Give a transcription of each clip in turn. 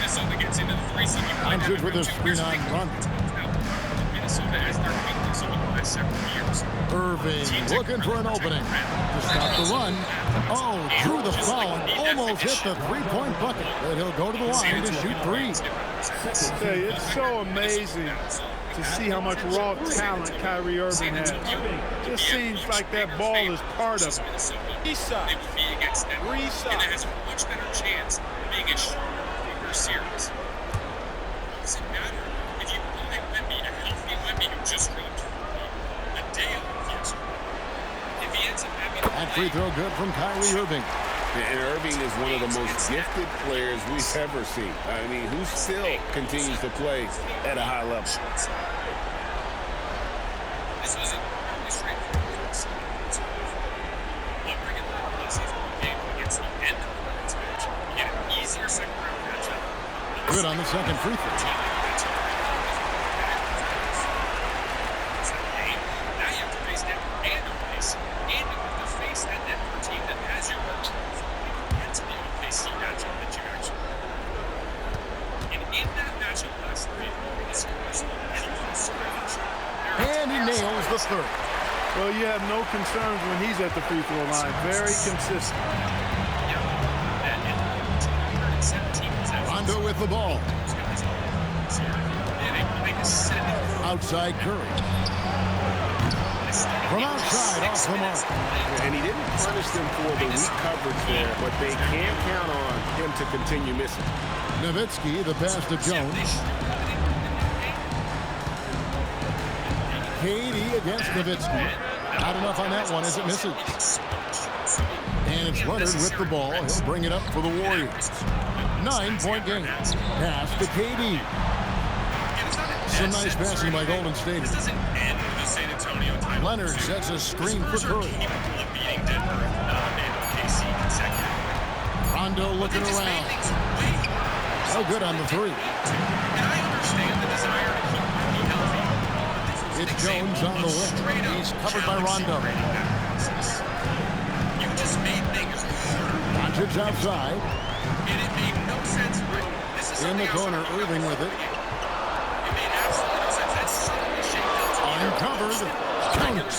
Minnesota gets into the three-seed. Hunted with a screen on run. Minnesota as their weakness over the last several years. Irving looking for an opening to stop the run. Oh, drew the foul and almost hit the three-point bucket. But he'll go to the line to shoot three. It's so amazing to see how much raw talent Kyrie Irving has. Just seems like that ball is part of it. They would be against them, and that has a much better chance of being a shorter series. Does it matter if you play Wemby, a healthy Wemby who just dropped a day of the if he ends up having that free throw good from Kyrie Irving. And Irving is one of the most gifted players we've ever seen. I mean, who still continues to play at a high level. This was a really straightforward series. We'll bring in the season game against the end of the Nuggets match. Get an easier second round matchup. Good on the second free throw. Now you have to face Denver and OKC, and you have to face that Denver team that has your work. That's the OKC matchup that you actually. And in that matchup last night, this was a little strange. And he nails the third. Well, you have no concerns when he's at the free throw line. Very consistent. Rondo with the ball. Outside Curry. From outside, off the mark. And he didn't punish them for the weak coverage there, but they can't count on him to continue missing. Nowitzki, the pass to Jones. KD against Nowitzki. Not enough on that one as it misses. And it's Leonard with the ball. He'll bring it up for the Warriors. 9-point game. Pass to KD. Some nice passing by Golden State. Leonard sets a screen for Curry. Rondo looking around. No good on the three. It's Jones on the wing. He's covered by Rondo. Doncic outside. In the corner, Irving with it. Uncovered. Counters.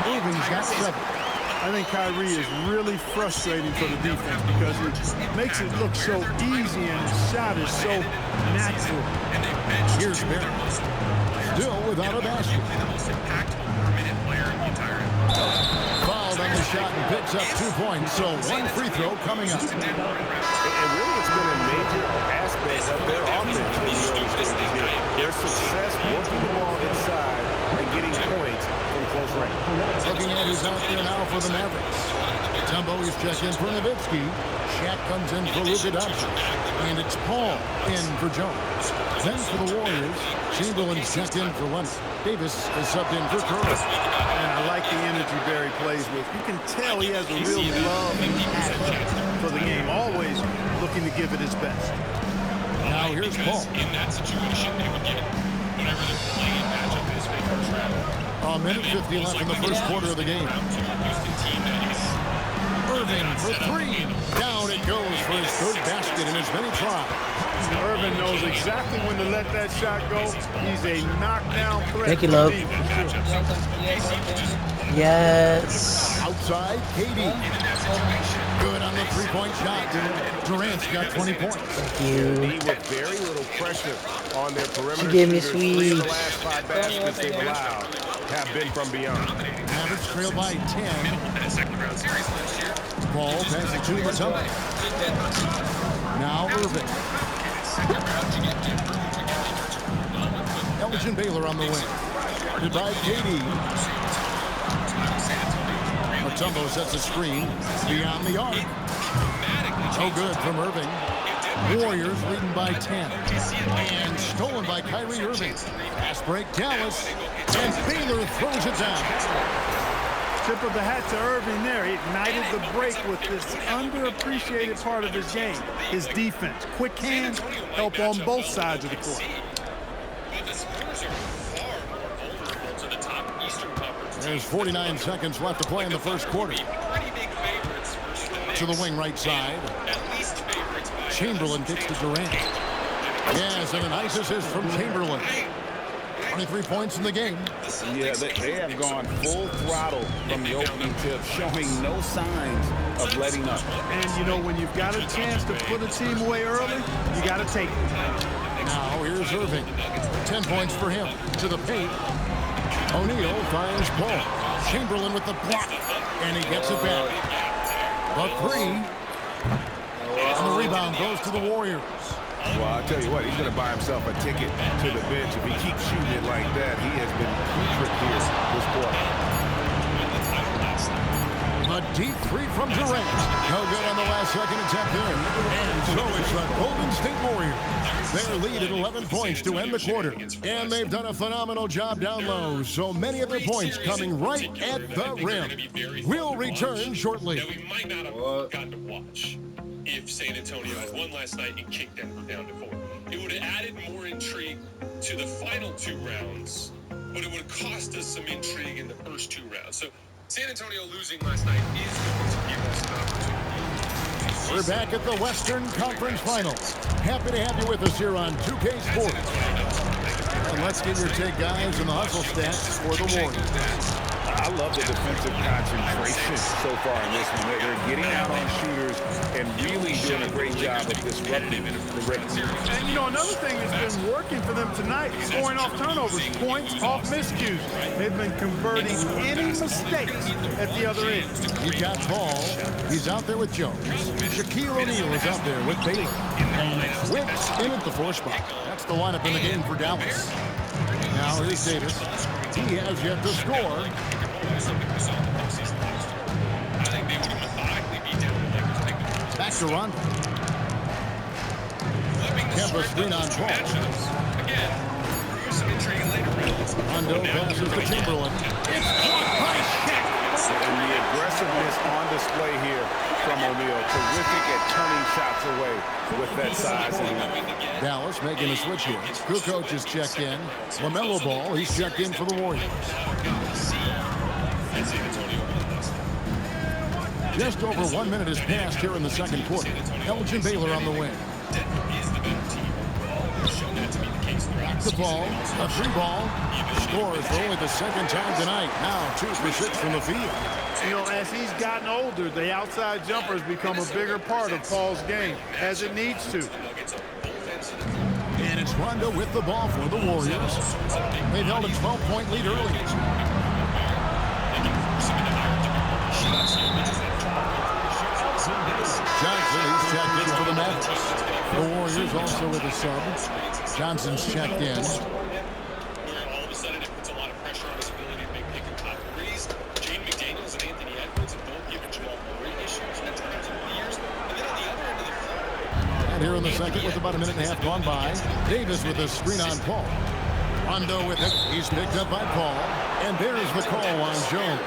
Irving's got 7. I think Kyrie is really frustrating for the defense because it makes it look so easy and his shot is so natural. Here's Barry. Still without a basket. Fouled on the shot and picks up 2 points, so 1 free throw coming up. And really, it's been a major aspect of their offense. Their success working the ball inside and getting points from close range. Looking at who's out there now for the Mavericks. Tumbo is checked in for Nowitzki. Shaq comes in for Luka Doncic. And it's Paul in for Jones. Then for the Warriors, Chamberlain's checked in for Leonard. Davis is subbed in for Curry. And I like the energy Barry plays with. You can tell he has a real love and passion for the game. Always looking to give it his best. Now here's Paul. In that situation, they would get whatever the playing matchup is for the first round. A minute 50 left in the first quarter of the game. Irving for 3. Down it goes for his third basket in as many tries. Irving knows exactly when to let that shot go. He's a knockdown threat. Thank you, love. Yes. Outside, KD. Good on the three-point shot. Durant's got 20 points. Thank you. With very little pressure on their perimeter. You gave me shooters. sweet. 3 of the last 5 baskets they've allowed have been from beyond. Mavericks trail by 10. Ball passes to Matumbo. Now Irving. Elgin Baylor on the wing. Goodbye, KD. Matumbo sets a screen beyond the arc. No good from Irving. Warriors leading by 10. And stolen by Kyrie Irving. Fast break, Dallas. And Baylor throws it down. Tip of the hat to Irving there. He ignited the break with this underappreciated part of his game. His defense. Quick hands help on both sides of the court. There's 49 seconds left to play in the first quarter. To the wing right side. Chamberlain kicks to Durant. Yes, and a nice assist from Chamberlain. 23 points in the game. Yeah, they have gone full throttle from the opening tip, showing no signs of letting up. And, you know, when you've got a chance to put a team away early, you got to take it. Now here's Irving. 10 points for him. To the paint. O'Neal fires Paul. Chamberlain with the block. And he gets it back. The three. And the rebound goes to the Warriors. Well, I'll tell you what, he's going to buy himself a ticket to the bench. If he keeps shooting it like that, he has been putrid here this quarter. A deep three from Durant. No good on the last second attempt there. And so it's the Golden State Warriors. Their lead at 11 points to end the quarter. And they've done a phenomenal job down low. So many of their points coming right at the rim. We'll return shortly. That we might not have gotten to watch if San Antonio had won last night and kicked Denver down to 4. It would have added more intrigue to the final 2 rounds, but it would have cost us some intrigue in the first 2 rounds. So San Antonio losing last night is going to give us an opportunity. We're back at the Western Conference Finals. Happy to have you with us here on 2K Sports. And let's get your take, guys, and the hustle stats for the Warriors. I love the defensive concentration so far in this one. They're getting out on shooters and really doing a great job of disrupting the rim. And, you know, another thing that's been working for them tonight, scoring off turnovers, points off miscues. They've been converting any mistakes at the other end. You've got Paul. He's out there with Jones. Shaquille O'Neal is out there with Baylor. And Wicks in at the 4 spot. That's the lineup in the game for Dallas. Now here's Davis. He has yet to score. Back to Rondo. Kemba screen on Paul. Rondo passes to Chamberlain. It's caught by Shaq. And the aggressiveness on display here from O'Neal. Terrific at turning shots away with that size. Dallas making a switch here. Kukoc is checked in. LaMelo Ball, he's checked in for the Warriors. Just over 1 minute has passed here in the second quarter. Elgin Baylor on the wing. Back the ball, a 3 ball. Scores for only the second time tonight. Now 2 for 6 from the field. You know, as he's gotten older, the outside jumper has become a bigger part of Paul's game, as it needs to. And it's Rondo with the ball for the Warriors. They've held a 12-point lead early. Johnson, he's checked in for the Mavericks. The Warriors also with a sub. Johnson's checked in. All of a sudden, it puts a lot of pressure on his ability to make pick and pop threes. Jaden McDaniels and Anthony Edwards have both given Jamal Murray issues at times over the years. And then on the other end of the floor. And here in the second, with about a minute and a half gone by, Davis with a screen on Paul. Rondo with it. He's picked up by Paul. And there's the call on Jones.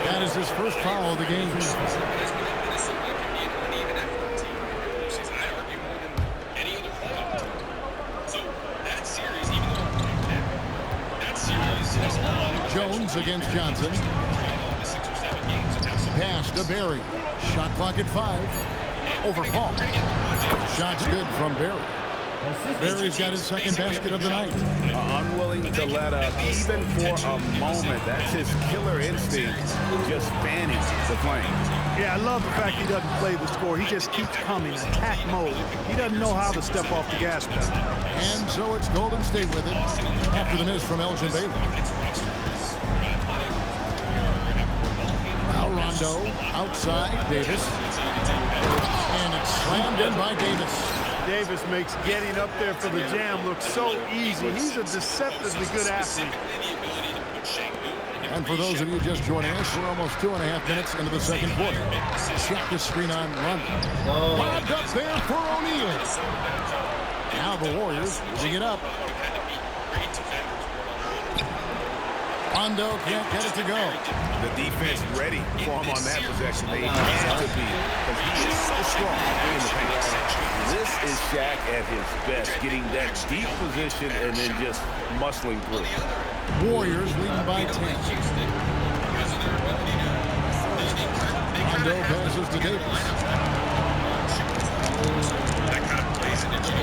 That is his first foul of the game. Jones against Johnson. Pass to Barry. Shot clock at 5. Over Paul. Shot's good from Barry. Barry's got his second basket of the night. Unwilling to let up even for a moment. That's his killer instinct, just fanning the flame. Yeah, I love the fact he doesn't play the score. He just keeps coming, attack mode. He doesn't know how to step off the gas pedal. And so it's Golden State with it after the miss from Elgin Baylor. Now Rondo outside Davis. And it's slammed in by Davis. Davis makes getting up there for the jam look so easy. He's a deceptively good athlete. And for those of you just joining us, we're almost 2.5 minutes into the second quarter. Check the screen on Rondo. Lobbed up there for O'Neal. Now the Warriors moving it up. Rondo can't get it to go. The defense ready for him on that possession. They have to be, because he is so strong in the paint. This is Shaq at his best, getting that deep position and then just muscling through. Warriors leading by 10. Rondo passes to Davis.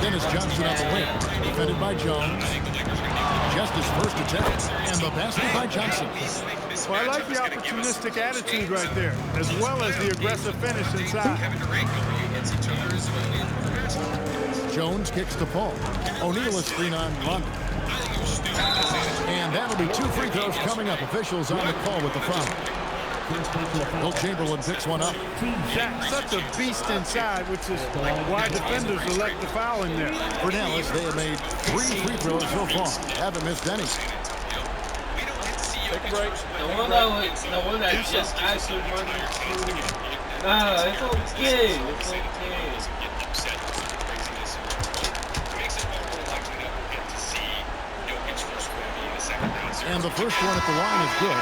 Dennis Johnson on the wing, defended by Jones. Just his first attempt, and the basket by Johnson. Well, I like the opportunistic attitude right there, as well as the aggressive finish inside. Jones kicks to Paul. O'Neal is screen on London. And that'll be 2 free throws coming up. Officials on the call with the foul. Will Chamberlain picks one up. Shaq, such a beast inside, which is why defenders elect the foul in there. For Dallas, they have made 3 free throws so far. Haven't missed any. The one that just asked you money. Nah, it's okay. It's okay. And the first one at the line is good.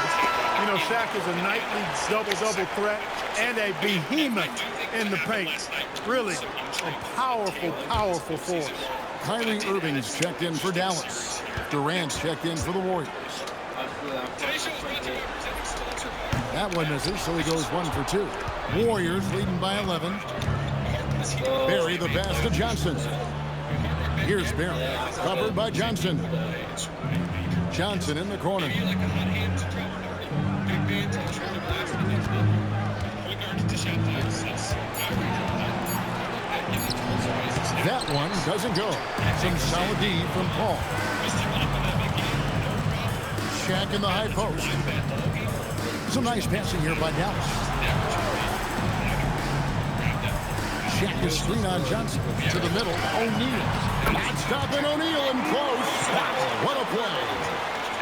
You know, Shaq is a nightly double-double threat and a behemoth in the paint. Really a powerful, powerful force. Kyrie Irving's checked in for Dallas. Durant checked in for the Warriors. That one misses, so he goes 1 for 2. Warriors leading by 11. Barry the pass to Johnson. Here's Barry, covered by Johnson. Johnson in the corner. That one doesn't go. Some solid D from Paul. Shaq in the high post. Some nice passing here by Dallas. Shaq is screen on Johnson. To the middle, O'Neal. Not stopping O'Neal and close. What a play.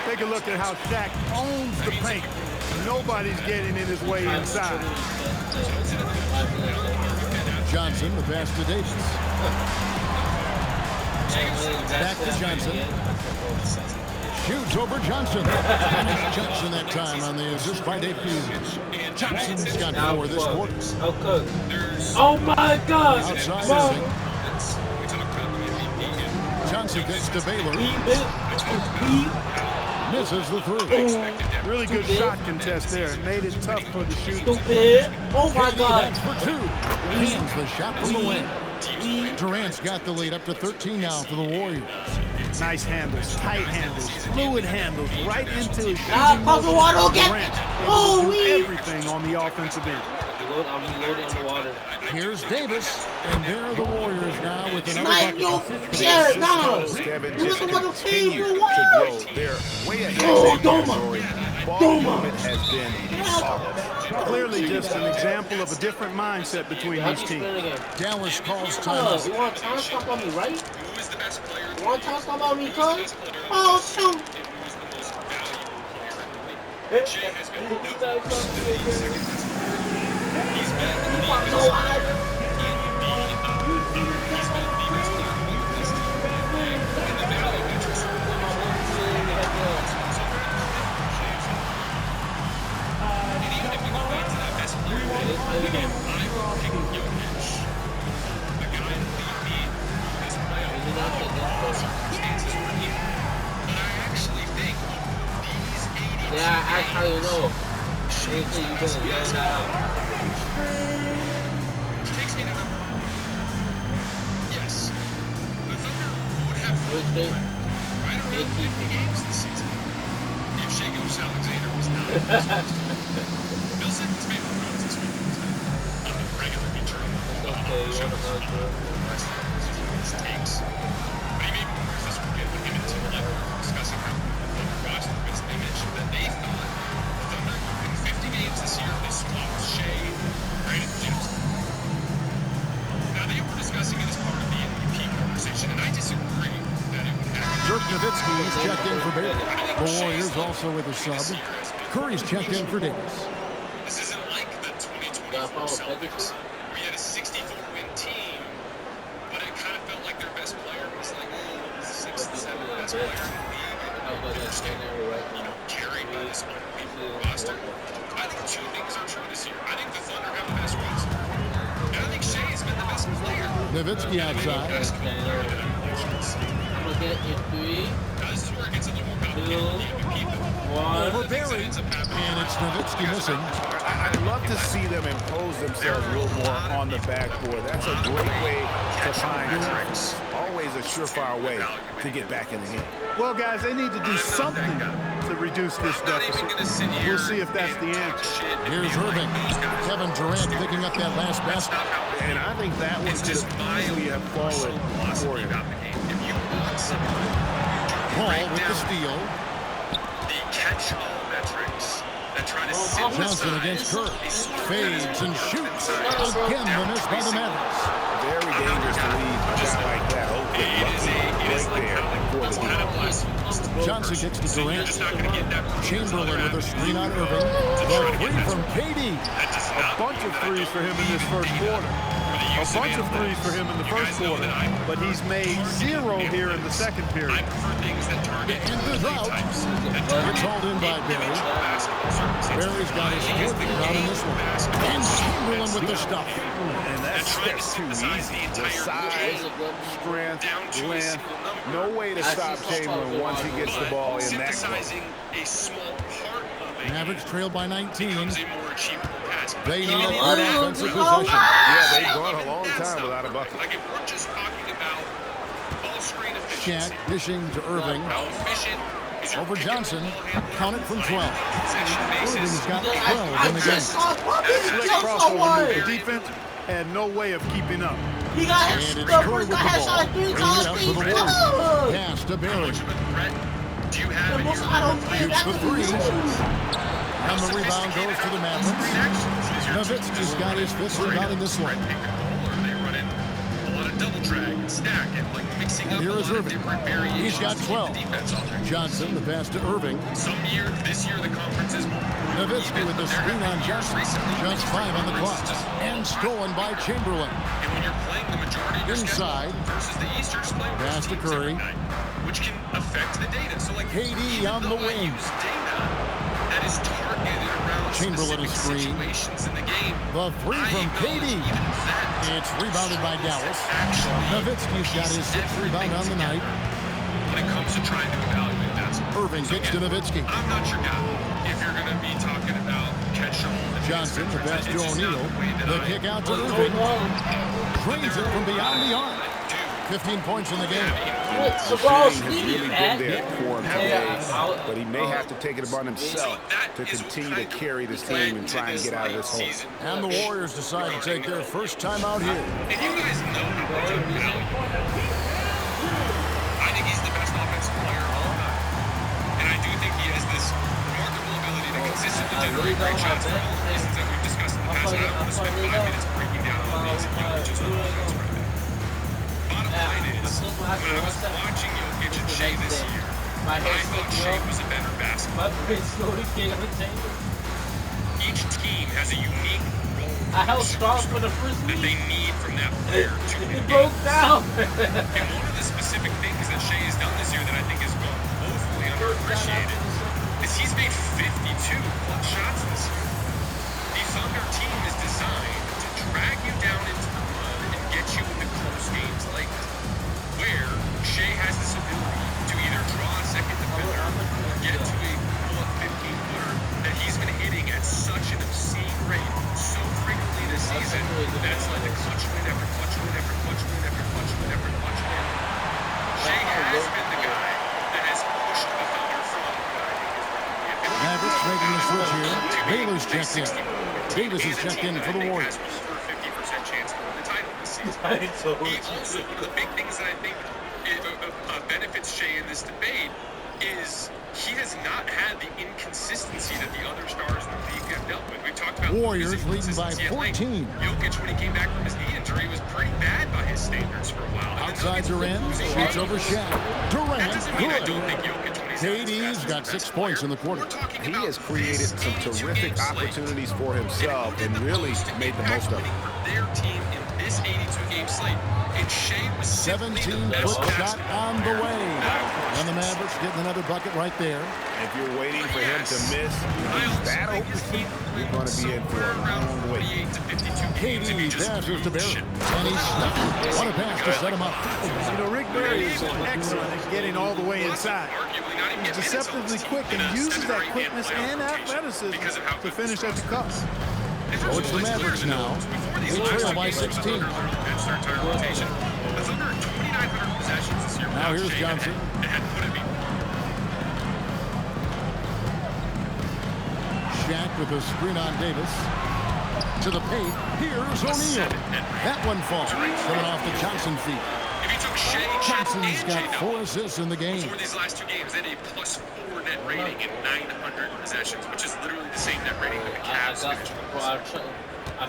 Take a look at how Shaq owns the paint. Nobody's getting in his way inside. Johnson, the pass to Davis. Back to Johnson. Shoots over Johnson. Johnson that time on the assist by Davis. Johnson's got 4 this quarter. Oh my God! Outside Irving. Johnson gets to Baylor. Misses the 3. Really good shot contest there. It made it tough for the shooter. Oh my God! That's for 2. Hands the shot from the wing. Durant's got the lead up to 13 now for the Warriors. Nice handles, tight handles, fluid handles, right into his shooting Durant able to do everything on the offensive end. I'm loading on the water. Here's Davis, and there are the Warriors now with another bucket. Kevin just continue to grow. They're way ahead of their category. Ball movement has been solid. Clearly just an example of a different mindset between these teams. Dallas calls timeout. You want to talk about me, right? You want to talk about me, cuz? Oh, shoot! Yeah, that's how you know. You can yell that out. Yes. The Thunder would have won right around 50 games this season if Shea Gilgeous-Alexander was not. Bill Simmons made home runs this weekend on the regular feature. Okay, you want to go through. Takes. But he made more this weekend with him and Tim Lever discussing how the Thunder watched the West. They mentioned that they thought the Thunder would win 50 games this year if they swapped Shea, Brandon Jimson. Now they were discussing it as part of the MVP conversation, and I disagree that it would happen. Dirk Nowitzki is checked in for Baylor. The Warriors also with a sub. Curry's checked in for Davis. This isn't like the 2024 Celtics, where you had a 64-win team, but it kind of felt like their best player was like 6th, 7th best player in the league. Carried by this unbelievable roster. I think 2 things are true this year. I think the Thunder have the best roster. And I think Shea has been the best Nowitzki outside. Okay, I'm gonna get it 3, 2, 1. Over Barry. And it's Nowitzki missing. I'd love to see them impose themselves a little more on the backboard. That's a great way to find tricks. Always a surefire way to get back in the game. Well, guys, they need to do something to reduce this deficit. We'll see if that's the answer. Here's Irving. Kevin Durant picking up that last basket. And I think that one could easily have fallen for him. Paul with the steal. The catch-all metrics that try to sit Johnson against Kerr. Fades and shoots. Again, the miss by the Mavericks. Very dangerous to leave a guy like that open. Johnson gets to Durant. Chamberlain with a screen on Irving. The three from KD. A bunch of threes for him in this first quarter. A bunch of threes for him in the first quarter, but he's made 0 here in the second period. And the drought. It's hauled in by Barry. Barry's got his fourth rebound in this one. And Chamberlain with the stuff. And that's too easy. The size, strength, length. No way to stop Chamberlain once he gets the ball in that close. Mavericks trail by 19. They need a Oh, good offensive possession. Yeah, they've gone a long time without a bucket. Like if we're just talking about ball screen Shaq efficiency, dishing to Irving. how efficient is your Over pick and Johnson. roll handle Counted from 12. possession basis? Irving's got 12 in the I game. just saw Bobby Slick jump crossover move. The someone. defense had no way of keeping up. He got And hit. it's The Curry first with guy the had ball. shot 3 Bringing it times. out for He's the good. Warriors. Pass to Barry. Do you have The in most your I don't think Shoots that the could three. be. And the rebound goes to the Mavericks. Nowitzki's got his fifth rebound in this one. They run in a lot of double drag and stack and like mixing up Here a is lot of Irving. different variations. He's got to keep 12. the defense off their heels. Johnson, the pass to Irving. This year the conference is more Nowitzki even, with the but there screen have on been years Johnson. recently when Just the 5 on the clock. conference just And stolen by Chamberlain. And when you're playing the majority of your Inside. schedule versus the Eastern play Pass to Curry. night, which can affect the data. So like KD even on the though I wing. use data that is targeted around Chamberlain is specific screen. situations in the game, The three I from acknowledge KD. even that It's rebounded by Dallas. actually Nowitzki's got his sixth rebound on the night. when it comes to trying to evaluate that. Irving gets to Nowitzki. I'm not your guy if you're going to be talking about catch-all. Johnson, the pass to It's just not O'Neal. the way that The I kick out to Hold Irving. on. Drains it from beyond the arc. do. 15 points in the game. What? The Shooting ball's has really leading, been man. there for him Yeah, today, but he may have to take it upon himself to continue to carry this team and try and get out of this hole. And the Warriors decide to take their first time out here. And you guys know how much I value him. I think he's the best offensive player of all time. And I do think he has this remarkable ability to consistently generate great shots for all the reasons that we've discussed in the past. And I don't want to spend 5 minutes breaking down all these and Jokic's offense right now. Bottom line is, when I was watching Jokic and Shea this year, My I head's thought still Shea up. was a better basketball. My brain's slowly getting on the table. Each team has a unique role I held strong for the first that they week. need from that player to It win broke games. down. And one of the specific things that Shea has done this year that I think is woefully underappreciated is he's made 52 clutch shots this year. The Thunder team is designed to drag you down into the mud and get you into close games like that, where Shea has this ability to either draw a second defender or get to a pull-up 15-footer that he's been hitting at such an obscene rate so frequently this season that's led to clutch win after clutch win after clutch win after clutch win after clutch win. Shea has been the guy that has pushed the Thunder from Mavericks making the switch here. Baylor's checked in. Davis is checked in for the Warriors. Over 50% chance to win the title this season. I told He you. also, one of the big things that I think benefits Shea in this debate is he has not had the inconsistency that the other stars in the league have dealt with. We've talked about Warriors his leading by inconsistency at length. 14. Jokic, when he came back from his knee injury, was pretty bad by his standards for a while. And the Outside Nuggets were Durant. losing Shoots games. over Shaq. That Durant. doesn't mean I don't Good. think Jokic, when he's at his KD's best, got is the 6 best points in the player. quarter. We're talking He about has created this some 82 terrific game slate. opportunities for himself and really made the most of it. For their team in this 82-game game slate. And Shea was simply the 17-foot best shot on the way. And the Mavericks getting another bucket right there. If you're waiting for him to miss, he's that open, you're going to be in for a long wait. KD passes to Barry. And he's stuck. What a pass to set him up. You know, Rick Barry is excellent at getting all the way inside. He's deceptively quick and uses that quickness and athleticism to finish at the cup. So it's the Mavericks now. They trail by 16. Now here's Johnson. Shaq with a screen on Davis. To the paint. Here's O'Neal. That one falls. Coming off the Johnson feet. Johnson's got 4 assists in the game. For these last 2 games, they had a +4 net rating in 900 possessions, which is literally the same net rating that the Cavs finished.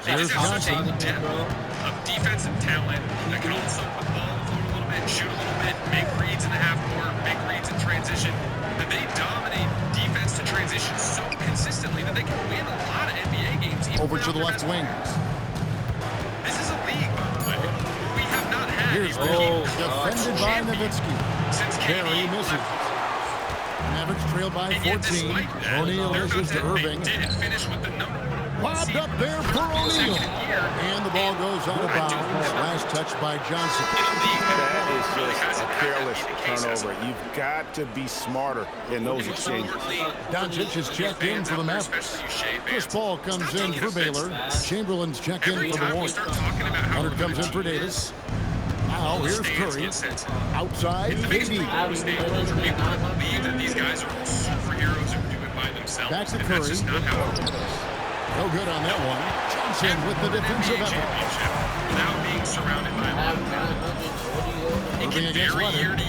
They just have such a depth of defensive talent that can also put the ball a little bit, shoot a little bit, make reads in the half court, make reads in transition. And they dominate defense to transition so consistently that they can win a lot of NBA games. Over to the left wing. This is a league, by the way. We have not had Here's Barry. Defended by Nowitzki. Barry misses. Mavericks trail by 14. O'Neal misses to Irving. Lobbed up there for O'Neal. And the ball goes out of bounds. Last touch by Johnson. That is just a careless turnover. You've got to be smarter in those exchanges. Doncic is checked in for the Mavericks. Chris Paul comes in for Baylor. Chamberlain's checked in for the Warriors. Leonard comes in for Davis. Now here's Curry. Outside, KD. Back to Curry. No good on that one. Johnson with the defensive effort. Without being surrounded by Moving against Leonard.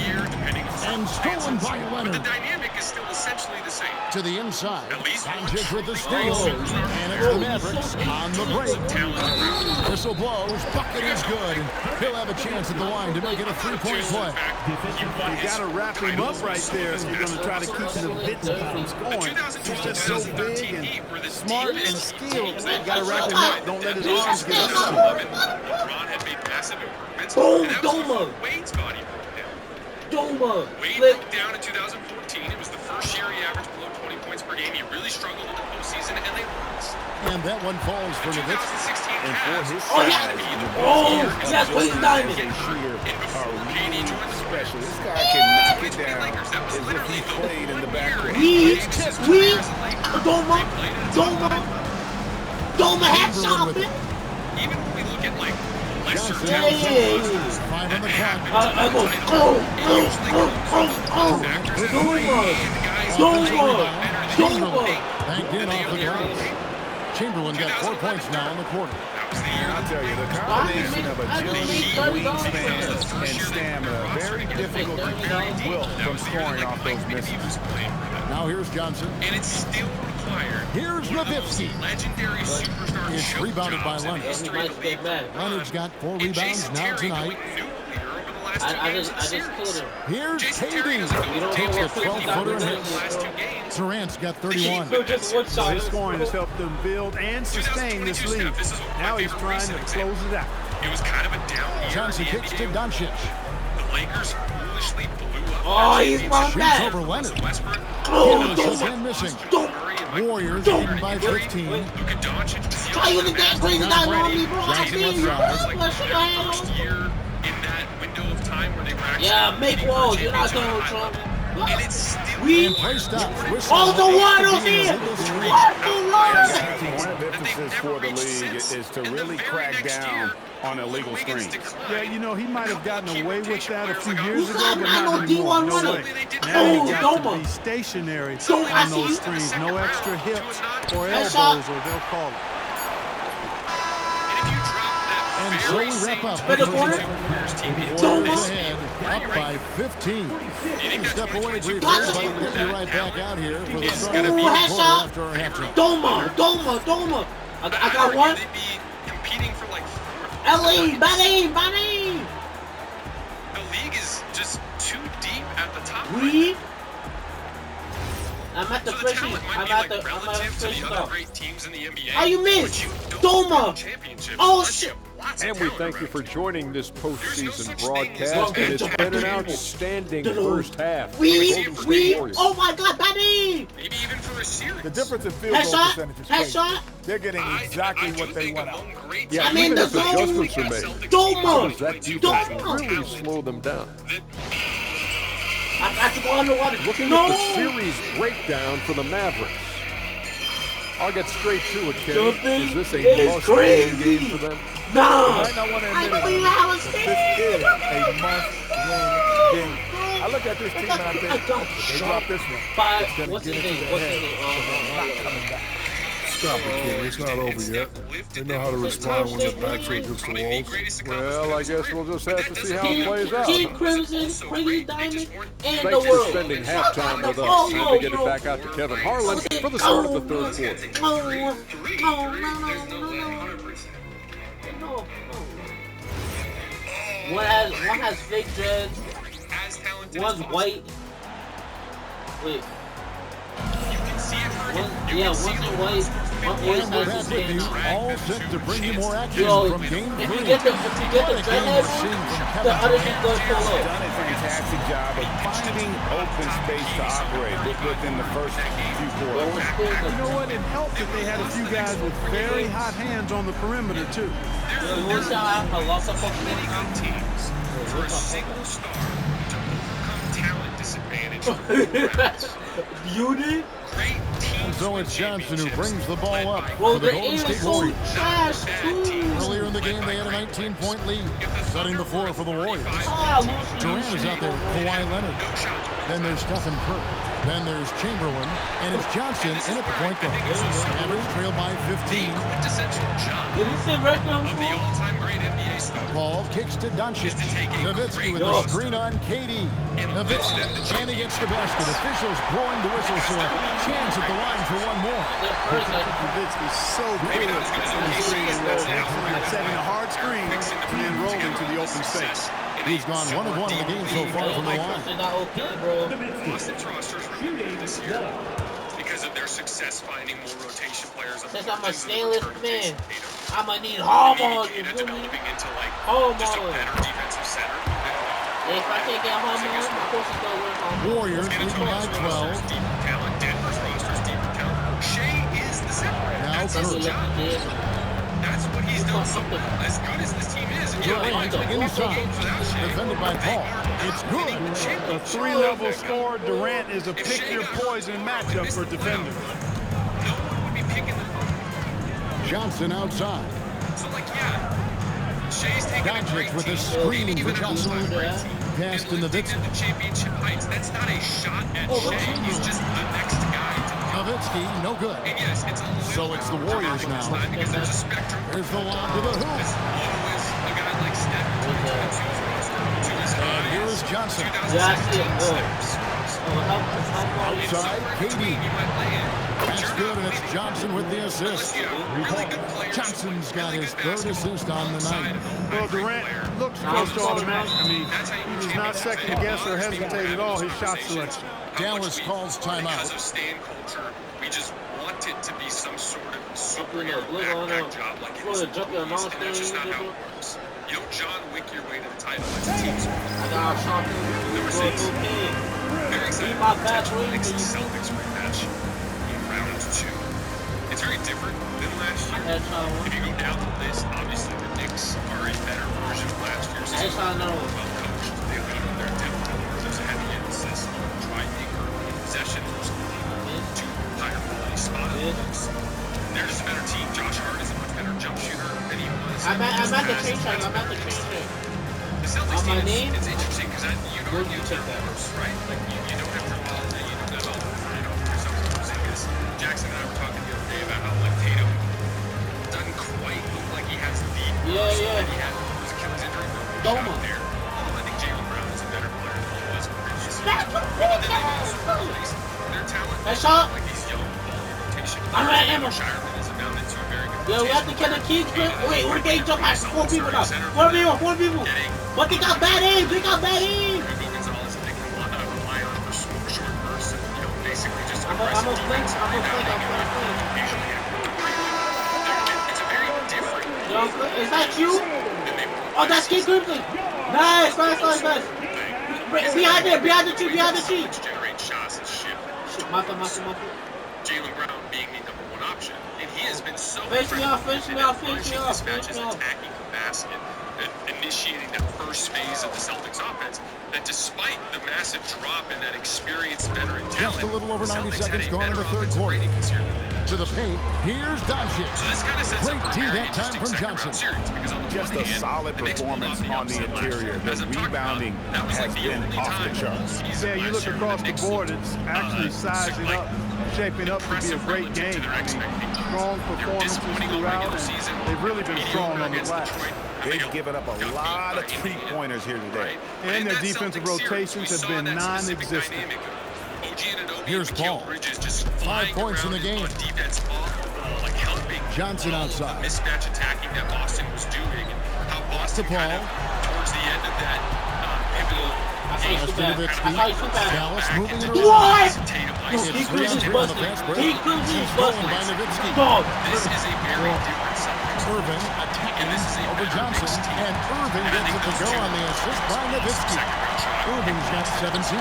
And stolen by Leonard. But the dynamic is still essentially the same. To the inside. Doncic with the steal. And it's the Mavericks on the break. Whistle blows. Bucket is good. He'll have a chance at the line to make it a 3-point play. You got to wrap him up right there if you're going to try to keep Nowitzki from scoring. He's just so big and smart and skilled. You got to wrap him up. Don't let his arms get up. LeBron had made massive improvements. Boom, And that was Doma. Wade's body broke down. Doma. Wade Flip. broke down in 2014. It was the first year he averaged below 20 points per game. He really struggled in the postseason, and they lost. And that one falls for The Nowitzki. 2016 And for Cavs his Oh, size, yeah. Oh, that's Queen Diamond. Shooter And before KD joined the special. This guy Lakers, can knock it the down Lakers, that was as if literally he the played in the backcourt. Doma hat shot, man. Even when we look at like lesser Johnson Yeah, talent, yeah, yeah. 5 on the clock. I go, Doma. Banked in off the glass. Chamberlain got 4 points now in the quarter. I'll tell you, the combination of agility, wingspan, and stamina, very difficult to keep Wilt from scoring off those misses. Now here's Johnson. and it's still required. Here's Nowitzki. Legendary superstar It's choke rebounded by jobs in Leonard. the history of the league. Leonard's got 4 And rebounds Jason now Terry tonight. going nuclear over the last 2 I games just of the killed series. him. Here's Jason Terry KD. doesn't go Takes a 50 12-footer and in hits. the last 2 games. Durant's got 31. Just one shot. His scoring has helped them build and sustain this lead. Now he's trying to close it out. It was kind of a down year. Johnson in the kicks to NBA. Doncic. The Lakers foolishly blew up. Oh, he's their run championship back. Shoots over Leonard. Westbrook. Oh, Kills Doma. again missing. Murray and Michael Warriors Jordan. leading by 15. Luka Doncic. Try you to get crazy down on me, bro. I Johnson see left you. side. Let's shoot your First hand. year in that window of time where they were actually Yeah, make competing for a walls. You're not championship Donald at a high Trump. level. And it's still We- And play stops. Whistle. Oh, the water's Being here. a legal streak. What the water? One of the emphasis for the league is to really crack down on illegal screens. Yeah, you know, he might have gotten away with that a few You years ago, said but I not know anymore. D1 No runner. way. Now Oh, you got to Doma. be stationary Don't I on see those you? screens. No extra hips or Nice elbows, shot. or they'll call it. And if you drop that And so very we wrap same up. Spin the corner. Warriors team into Warriors this, ahead, up by 15. We'll step away briefly, Gotcha. but we'll be right back out here for the It's start gonna of the be fourth headshot. quarter after our halftime. Doma. I got one. They'd be competing for like LA, Banning. the league is just too deep at the top. We. I'm at the So the freshie. talent might I'm be at like the relative to freshie the other stuff. great teams in the NBA. How you miss? but you don't Doma. win championships Oh, unless shit. you watch And we thank you for joining this postseason broadcast. And it's been an outstanding first half. Oh my God, Benny! Maybe even for a series. The difference in field goal percentage is crazy. They're getting exactly what they want out. Yeah, even if adjustments are made, how does that defense really slow them down? Looking at the series breakdown for the Mavericks. I'll get straight to it, Kenny. Is this a must-win game for them? No! You might not want to admit it, but this is a must-win game. I look at this team and I think, if they drop this one, it's going to get into their head. They're not coming back. Stop it, kid. It's not over yet. They know how to respond when their backs are against the walls. Well, I guess we'll just have to see how it plays out. King Crimson, Crazy Diamond, and the Thanks for world. spending halftime with us. Time to get it back out to Kevin Harlan for the start of the third quarter. No. One has fake dreads. One's white. Wait. One's white. One always And has we're the back with same. you, all set to bring you more action Yo, from Game 3. if you get the dreadhead, the other team goes He's below. done a fantastic job of finding open space to operate within the first few quarters. You know what? It helped that they had a few guys with very hot hands on the perimeter, too. You want to how I lost a fucking teams for a single star to overcome talent disadvantage. Beauty? Great teams. And so it's Johnson who brings the ball up Well, for the the Golden aim State is so Warriors. trash, too. Earlier in the game, they had a 19-point lead, setting the floor for the Warriors. Durant is out there with Kawhi Leonard. Then there's Stephen Curry. Then there's Chamberlain. And it's Johnson in at the point guard. Mavericks trail by 15. Did he say record The all-time great NBA star. Ball kicks to Doncic. Nowitzki with the screen on KD. Nowitzki, and against the basket. Officials blowing the whistle, so a chance at the line for one more. Nowitzki's so good at the screen and roll. At setting a hard screen and then rolling to the open space. He's gone 1 of 1 in the game so far from the line. Boston's rosters remembered this year because of their success finding more rotation players. Since I'm a stainless man, I'm gonna need Harbaugh, you feel me? Developing into like Harbaugh. just a better defensive center. If I can't get Harbaugh, of course it's gonna work on Warriors leading by 12. Deeper talent. Denver's roster's deeper talent. Shea is the center. Now Curry. That's what he's done so well. As good as this team is, Durant inside. Defended by Paul. It's good. A three-level score. Durant is a pick-your-poison matchup for defenders. No one would be picking the Johnson outside. So, like, yeah, Shea's taking a great Doncic with a team, screen even for an Johnson. all-time great team, Pass to and lifting Nowitzki. them to championship heights. That's not a shot at Shea. He's just the next guy to do. Nowitzki, no good. And yes, it's a little So it's the Warriors now. because there's a spectrum. Here's the lob to the hoop. As low as a guy like Steph to as high And here is as Johnson. 2006. Outside, KD. You might lay in. That's good, and it's Johnson with the assist. Really good players. Johnson's got his third assist on the night. Well, Durant looks close to automatic. I mean, he does not second-guess or hesitate at all his shot selection. Dallas calls timeout. Because of stand culture, we just want it to be some sort of superhero backpack job like it is in the movies, and that's just not how it works. You don't John Wick your way to the title. It's a team sport. Number 6. Very excited for the potential Knicks and Celtics rematch in round 2. It's very different than last year. If you go down the list, obviously the Knicks are a better version of last year's team. Well coached. They lead on their depth. There's a heavy emphasis on trying early possession. Two higher quality spot looks. They're just a better team. Josh Hart is a much better jump shooter than he was. I'm at the train track. The Celtics On my team, name? it's interesting because you'd argue they're worse, right? Like you don't have Jamal, you don't have Porzingis. Jackson and I were talking the other day about how like Tatum doesn't quite look like he has the burst that he had when he was Achilles injury. But out there, I think Jaylen Brown is a better player than he was previously. But then they also replaced their talent like these young rotation players. Shireman is now into a very good Yo, we have to get the kids. Wait, we're getting jumped by 4 people now. 4 people. But they got bad aim. They got bad aim. Gonzalez and they can rely on for short bursts and, you know, basically just I'm a flank. It's a very different Is that you? Oh, that's King Crimson. Nice. Behind the tree. Generate shots and shit. Jaylen Brown being the number one option. And he has been so Finish me off. mismatches, attacking the basket, and initiating that first phase of the Celtics offense, that despite the massive drop in that experienced veteran talent, just a little over 90 Celtics seconds had a gone in the better third offensive quarter. rating this year. To the paint, here's Doncic. So this kind of sets Great up a tee very that time interesting from second round Johnson. series, because on the Just one a hand, solid the Knicks pulled performance off on the upset last year. interior. The As I'm talking about, rebounding that was has like the been only off the time charts. season Yeah, you last look year across the the Knicks board, it's actually sizing up, shaping up to be a great game. I mean, strong performances throughout, and they've really been strong on the glass. They've given up a lot of three-pointers here today. And their defensive rotations have been non-existent. Here's Paul. 5 points in the game. Johnson outside. Mismatch attacking that Boston was doing, and how Boston kind of towards the end of that pivotal Pass to Nowitzki. Dallas moving it What? around. It's 3-on-3 on the fast break. He's stolen by Nowitzki. This is a very different Celtics. Irving attacking over Johnson. And Irving gets it to go on the assist by Nowitzki. Irving's got 17.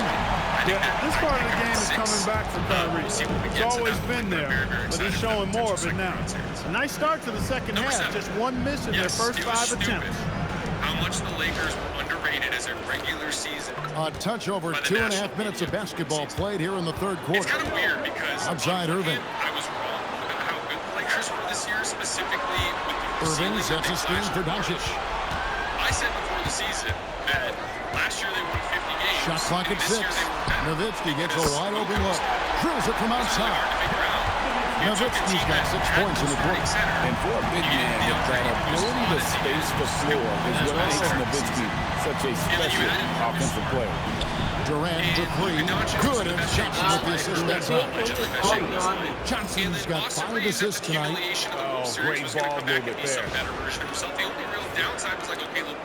Yeah, this part of the game is coming back for Kyrie. It's always been there, but he's showing more of it now. A nice start to the second half. Just one miss in their first 5 attempts. How much the Lakers were underrated as a regular season. A touch over 2.5 minutes of basketball played here in the third quarter. It's kind of weird because outside Irving. I was wrong about how good the Lakers were this year, specifically with the Irving sets a screen for Doncic. I said before the season that last year they won 50 games. Shot clock at 6. Nowitzki gets a wide open look. Drills it from outside. Nowitzki's got 6 points in the quarter. And for a big man, that ability to space the floor is what makes Nowitzki such a special offensive player. Durant for 3. Good, and Johnson with the assist that time. Johnson's got 5 assists tonight. Oh, great ball movement there.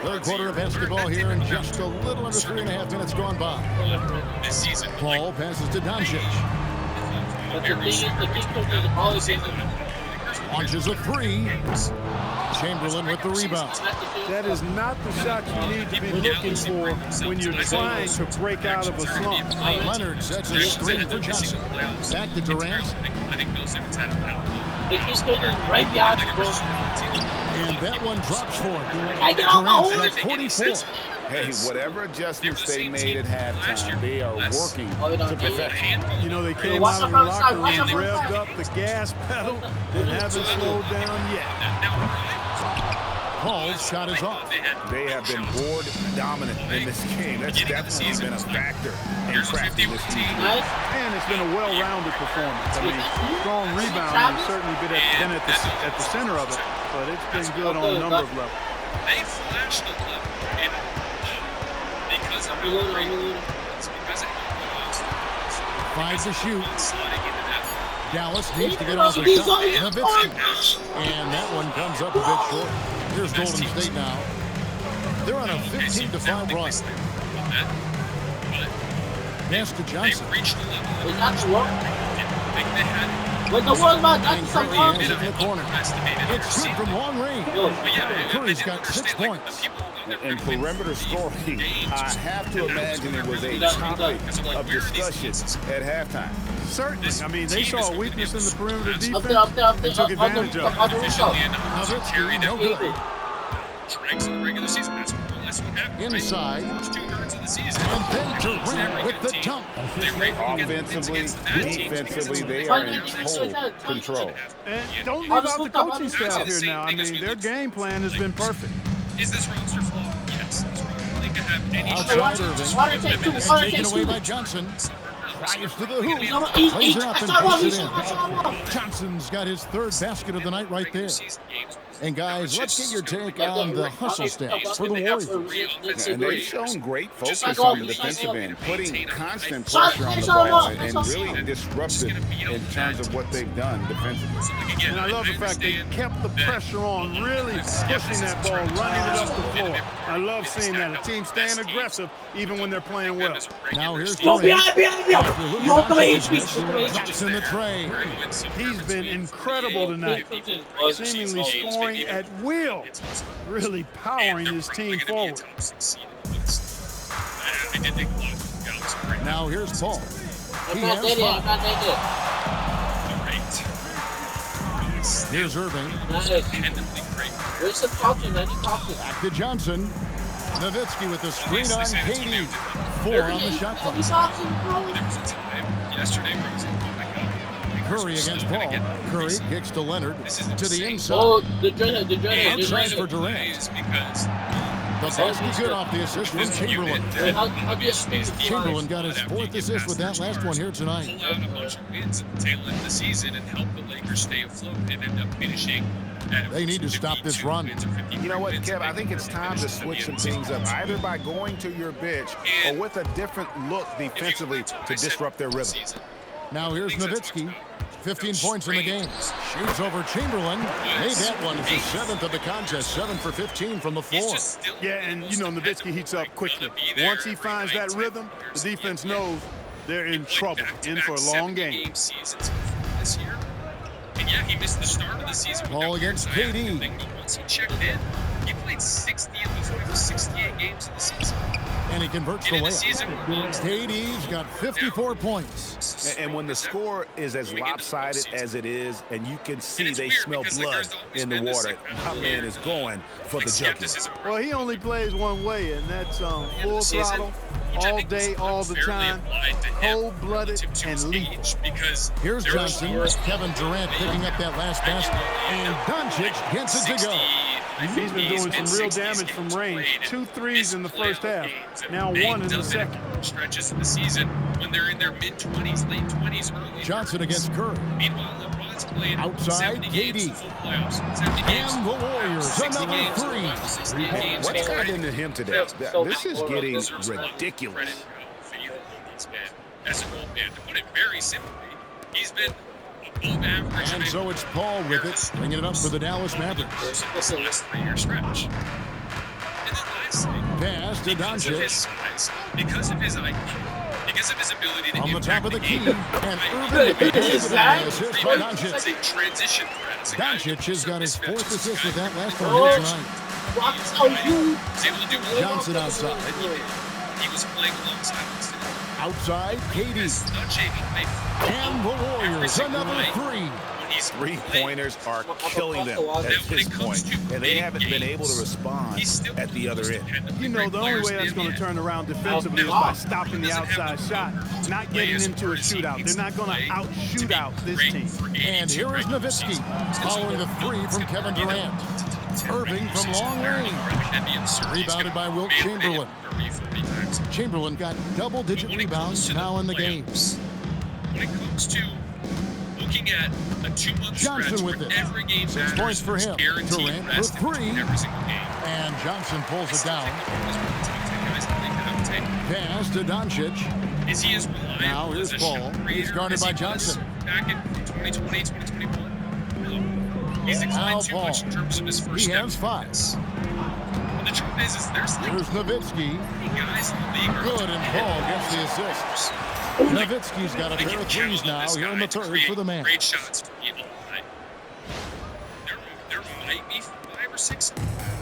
Third quarter of basketball here, and just a little under 3.5 minutes gone by. This season, Paul passes to Doncic. Launches a 3. Chamberlain with the rebound. That is not the shot you need to be looking for when you're trying to break out of a slump. Leonard sets a screen for Johnson. Back to Durant. I think Bill Simmons had it out. Right behind the goal. And that one drops for him. I get on my Durant's got 44. Hey, whatever adjustments they made at halftime, they are working to perfection. You know, they came out of the locker room, revved up the gas pedal, and haven't slowed down yet. Paul's shot is off. They have been board dominant in this game. That's definitely been a factor in crafting this team. And it's been a well-rounded performance. I mean, strong rebounding has certainly been at the center of it, but it's been good on a number of levels. They flashed a level, and because of how great it's because of how 5 to shoot. sliding into that. Dallas needs to get off the shot. Nowitzki. And that one comes up a bit short. Here's Golden State now. They're on a 15-5 run. Pass to Johnson. They reached the level It's not too long. I think they had. Wait, the world about that And is Curry something. has it in the corner. It's good from long range. Curry's got 6 points. And perimeter scoring, I have to imagine it was a topic of discussion at halftime. Certainly. I mean, they saw a weakness in the perimeter defense Up there. and took advantage of it. Nowitzki, no good. Strengths in the regular season. That's what happened. Inside. First 2/3 of the season. And then Durant with the dunk. Offensively, defensively, they are in total control. And don't leave out the coaching staff here now. I mean, their game plan has been perfect. Is this roster flawed? Yes. They could have any Outside Irving. And taken away by Johnson. Drives to the hoop. Lays it up and puts it in. Johnson's got his 3rd basket of the night right there. And guys, let's get your take on the hustle stats for the Warriors. And they've shown great focus on the defensive end, putting constant pressure on the ball and really disruptive in terms of what they've done defensively. And I love the fact they kept the pressure on, really pushing that ball, running it up the floor. I love seeing that. A team staying aggressive even when they're playing well. Now here's Yo, Durant. behind. Drops in the tray. He's been incredible tonight, seemingly scoring scoring at will, really powering his team forward. I did think a lot of that was great. Now here's Paul. I'm not dead yet. I'm not dead yet. Here's Irving. Nice. Where's the talking? I need talking. Back to Johnson. Nowitzki with the screen on Katie. 4 on the shot clock. He's talking, bro. There was a time yesterday where I was like, oh my God. Curry against Paul. Curry kicks to Leonard to the inside. Oh, the dreaded. Outside for Durant. Because The basket good off the assist from Chamberlain. How do you speak? Chamberlain got his 4th assist with that last one here tonight. pull out a bunch of wins at the tail end of the season and help the Lakers stay afloat and end up finishing. They need to stop this run. You know what, Kev? I think it's time to switch some things up, either by going to your bench or with a different look defensively to disrupt their rhythm. Now here's Nowitzki. 15 points in the game. Shoots over Chamberlain. Made that one. It's the 7th of the contest. 7 for 15 from the floor. Yeah, and you know, Nowitzki heats up quickly. Once he finds that rhythm, the defense knows they're in trouble, in for a long game. This year. And yeah, he missed the start of the season. Ball against KD. But once he checked in, he played 60 of these over 68 games in the season. And he converts the layup. KD's got 54 points. And when the score is as lopsided as it is, and you can see they smell blood in the water, my man is going for the jugular. Well, he only plays one way, and that's full throttle, all day, all the time, cold-blooded and lethal. Here's Johnson. Kevin Durant picking up that last basket. And Doncic gets it to go. He's been doing some real damage from range. 2 threes in the first half, now 1 in the second. Stretches of the season when they're in their mid-20s, late 20s, early. Johnson against Curry. Meanwhile, LeBron's played Outside, 70 games in KD. full playoffs. 70 games. And the Warriors, 60 another games, 3. 68 games. What's got into him today? This is getting ridiculous. As an old man, to put it very simply, he's been above average. And so it's Paul with it, bringing it up for the Dallas Mavericks. This last 3-year stretch. And then lastly, Pass to because of his Doncic. size, because of his IQ, because of his ability to On the top impact of the key. game, And right? Irving His with the size? assist by As Doncic. a transition threat. As a guy who Doncic has got his mismatches 4th assist with that last Oh. one here tonight. Rock's on you. He's able to do what Johnson outside. he was playing alongside us. Outside, KD. Not shaving, And the Warriors, another 3. Three-pointers are killing them at this point, and they haven't been able to respond at the other end. You know, the only way that's going to turn around defensively is by stopping the outside shot, not getting into a shootout. They're not going to out-shoot out this team. And here is Nowitzki, following the 3 from Kevin Durant. Irving from long range. Rebounded by Wilt Chamberlain. Chamberlain got double-digit rebounds now in the game. When it comes to looking at a 2-month Johnson stretch with where it. every game 6 matters, points for him. guaranteed Durant for rest in 3. every single game. And Johnson pulls it down. Guys, I think that I would take. Pass to Doncic. Is he as reliable Now here's as a Paul. shot He's creator guarded as by he was Johnson. back in 2020, 2021? No. He's declined too Paul. much in terms of his first He step. has 5. And the truth is there's like Here's Nowitzki. 20 guys in the league are Good, and Paul gets the assist. Nowitzki's got a They pair can of count 3s on now this here in guy the to 3rd create for the man. Great shots for you all night. There might be 5 or 6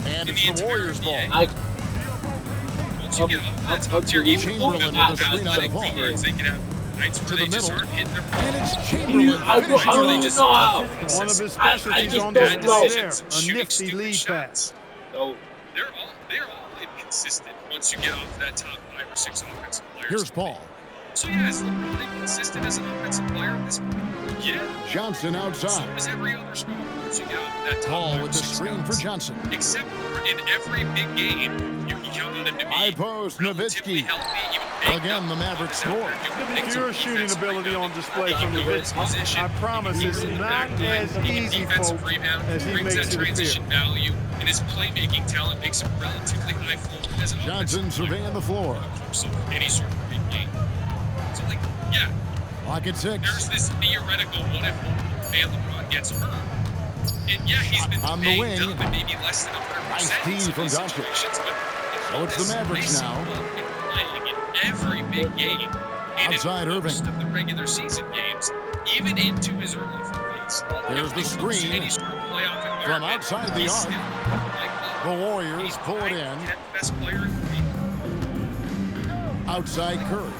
And in it's the entire Warriors' ball. NBA. Once you get up that top tier, even Chamberlain with a screen on the athletic ball. guards, they can have nights where To they the just middle. aren't hitting their And it's Chamberlain. I don't know how. One of his I specialties just on display don't know. there, a nifty lead pass. No. They're all inconsistent once you get off that top 5 or 6 offensive players. Here's Paul. So yeah, is LeBron inconsistent as an offensive player at this point? Yeah. Johnson outside. So is every other scorer once you get off that top Paul 5 or with the 6 screen for guys. Johnson. Except for in every big game, you can count on them to be High post, relatively Nowitzki. healthy, even banged Again, up. the Mavericks score. Pure shooting ability on display from Nowitzki. I promise it's not as easy, folks, as he makes it appear. Transition value and his playmaking talent makes him relatively high flow as an Johnson surveying the floor. so any sort of big game. So like, yeah, Clock at 6. there's this theoretical what if and LeBron gets hurt. And yeah, he's been On the banged wing. up and maybe less than 100% Nice in D some from of these Doncic. situations, but So it's the Mavericks now. Playing in every big game. Outside Irving. Most of the regular season games, even into his early 40s. There's the screen from outside the arc. The Warriors pull it in. 10th best player in the league. Outside Curry.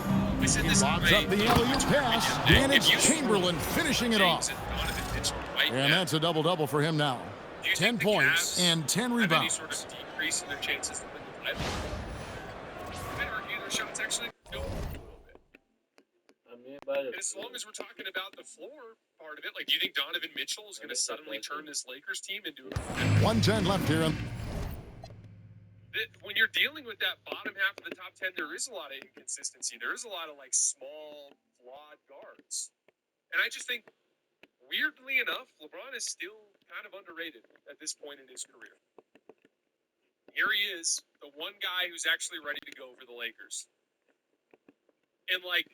He lobs up the alley-oop pass, and it's Chamberlain finishing it off. And that's a double-double for him now. 10 points and 10 rebounds. Sort of decrease in their chances to win the title. I'd argue their shots actually go up a little bit. And as long as we're talking about the floor part of it, like, do you think Donovan Mitchell is going to suddenly turn this Lakers team into a 1:10 left here. When you're dealing with that bottom half of the top 10, there is a lot of inconsistency. There is a lot of, like, small, flawed guards. And I just think, weirdly enough, LeBron is still kind of underrated at this point in his career. Here he is, the one guy who's actually ready to go for the Lakers. And, like,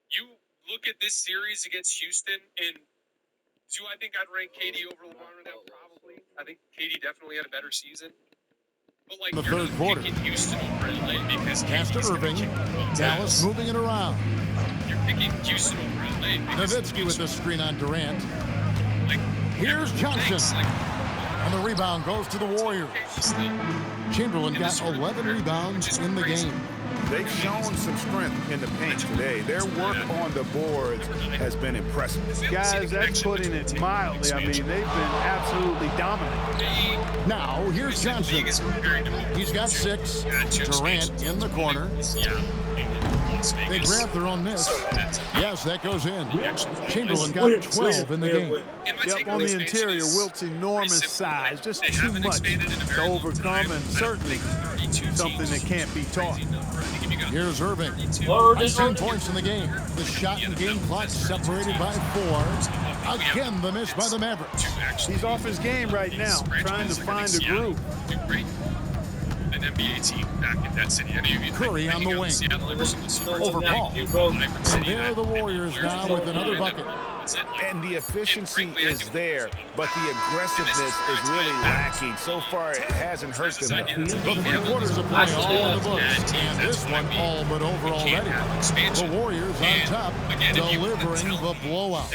you look at this series against Houston, and do I think I'd rank KD over LeBron right now? Probably. I think KD definitely had a better season. But, like, The third quarter. Houston over LA because Pass to Irving. Dallas moving it around. You're picking Houston over LA. Nowitzki with the screen on Durant. Like, Here's Johnson. And the rebound goes to the Warriors. Chamberlain got 11 rebounds in the game. They've shown some strength in the paint today. Their work on the boards has been impressive. Guys, that's putting it mildly. I mean, they've been absolutely dominant. Now, here's Johnson. He's got 6. Durant in the corner. They grab their own miss. Yes, that goes in. Chamberlain got 12 in the game. Yep, on the interior, Wilt's enormous size. Just too much to overcome, and certainly something that can't be taught. Here's Irving. 10 points in the game. The shot and game clock separated by 4. Again, the miss by the Mavericks. He's off his game right now, trying to find a groove. An NBA team back in that city. Curry on the wing. Over Paul. And there are the Warriors now with another bucket. And the efficiency is there, but the aggressiveness is really lacking. So far, it hasn't hurt them. The 3 quarters of play all in the books, and this one all but over already. The Warriors on top, delivering the blowout.